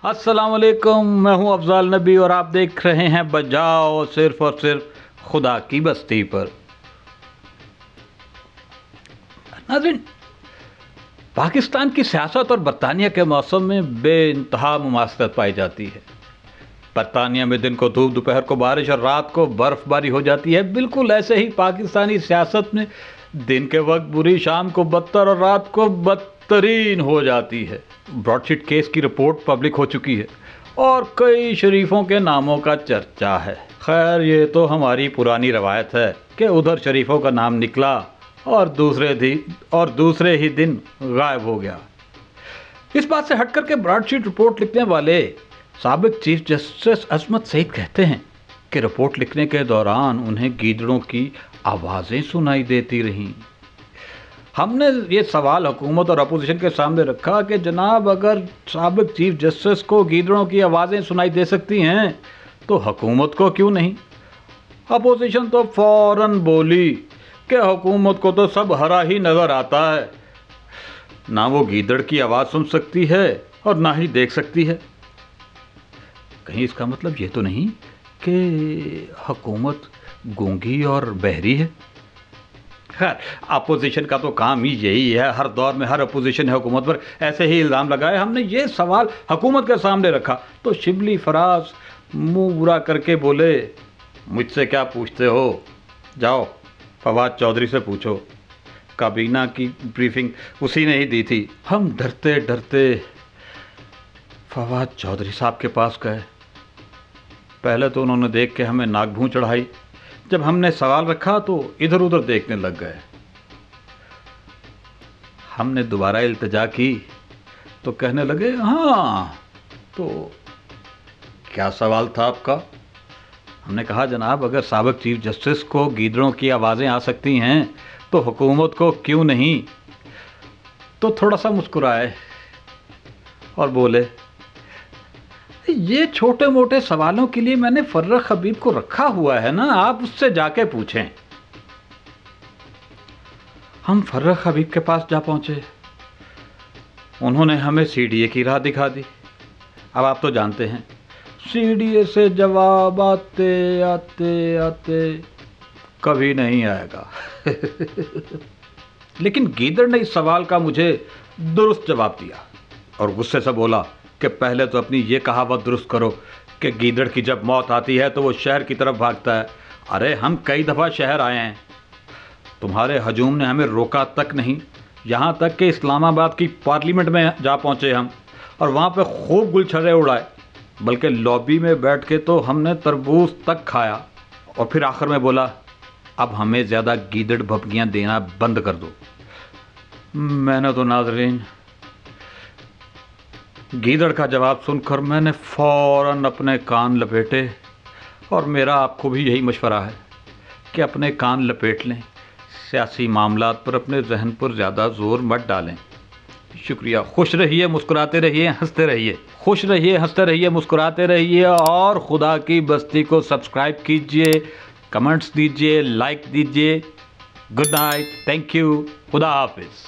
अस्सलाम वालेकुम, मैं हूं अफजाल नबी और आप देख रहे हैं बजाओ सिर्फ और सिर्फ खुदा की बस्ती पर। नाज़रीन, पाकिस्तान की सियासत और बरतानिया के मौसम में बेइंतहा मुमासलत पाई जाती है। बरतानिया में दिन को धूप, दोपहर को बारिश और रात को बर्फबारी हो जाती है। बिल्कुल ऐसे ही पाकिस्तानी सियासत में दिन के वक्त बुरी, शाम को बदतर और रात को बदतरीन हो जाती है। ब्रॉडशीट केस की रिपोर्ट पब्लिक हो चुकी है और कई शरीफों के नामों का चर्चा है। खैर, ये तो हमारी पुरानी रवायत है कि उधर शरीफों का नाम निकला और दूसरे ही दिन गायब हो गया। इस बात से हटकर के ब्रॉडशीट रिपोर्ट लिखने वाले साबिक चीफ जस्टिस असमत सईद कहते हैं कि रिपोर्ट लिखने के दौरान उन्हें गीदड़ों की आवाज़ें सुनाई देती रहीं। हमने ये सवाल हुकूमत और अपोजिशन के सामने रखा कि जनाब, अगर साबिक चीफ जस्टिस को गीदड़ों की आवाज़ें सुनाई दे सकती हैं तो हुकूमत को क्यों नहीं। अपोजिशन तो फ़ौरन बोली कि हुकूमत को तो सब हरा ही नज़र आता है, ना वो गीदड़ की आवाज़ सुन सकती है और ना ही देख सकती है। कहीं इसका मतलब ये तो नहीं कि हुकूमत गूंगी और बहरी है। खैर, अपोजिशन का तो काम ही यही है, हर दौर में हर अपोजिशन है हुकूमत पर ऐसे ही इल्ज़ाम लगाए। हमने ये सवाल हुकूमत के सामने रखा तो शिबली फराज मुंह बुरा करके बोले, मुझसे क्या पूछते हो, जाओ फवाद चौधरी से पूछो, काबीना की ब्रीफिंग उसी ने ही दी थी। हम डरते डरते फवाद चौधरी साहब के पास गए। पहले तो उन्होंने देख के हमें नाक भूं चढ़ाई। जब हमने सवाल रखा तो इधर उधर देखने लग गए। हमने दोबारा इल्तिजा की तो कहने लगे, हाँ तो क्या सवाल था आपका। हमने कहा, जनाब, अगर साबिक चीफ जस्टिस को गीदड़ों की आवाज़ें आ सकती हैं तो हुकूमत को क्यों नहीं। तो थोड़ा सा मुस्कुराए और बोले, ये छोटे मोटे सवालों के लिए मैंने फर्रुख हबीब को रखा हुआ है ना, आप उससे जाके पूछें। हम फर्रुख हबीब के पास जा पहुंचे। उन्होंने हमें सीडीए की राह दिखा दी। अब आप तो जानते हैं, सीडीए से जवाब आते आते आते कभी नहीं आएगा। लेकिन गीदड़ ने इस सवाल का मुझे दुरुस्त जवाब दिया और गुस्से से बोला कि पहले तो अपनी ये कहावत दुरुस्त करो कि गीदड़ की जब मौत आती है तो वो शहर की तरफ भागता है। अरे, हम कई दफ़ा शहर आए हैं, तुम्हारे हजूम ने हमें रोका तक नहीं। यहाँ तक कि इस्लामाबाद की पार्लियामेंट में जा पहुँचे हम और वहाँ पे खूब गुलछर्रे उड़ाए, बल्कि लॉबी में बैठ के तो हमने तरबूज तक खाया। और फिर आखिर में बोला, अब हमें ज़्यादा गीदड़ भपकियाँ देना बंद कर दो। मैंने तो नाज़रीन, गीदड़ का जवाब सुनकर मैंने फ़ौरन अपने कान लपेटे और मेरा आपको भी यही मशवरा है कि अपने कान लपेट लें। सियासी मामलात पर अपने जहन पर ज़्यादा ज़ोर मत डालें। शुक्रिया। खुश रहिए, मुस्कुराते रहिए, हंसते रहिए। खुश रहिए, हंसते रहिए, मुस्कुराते रहिए और खुदा की बस्ती को सब्सक्राइब कीजिए, कमेंट्स दीजिए, लाइक दीजिए। गुड नाइट, थैंक यू, खुदा हाफिज़।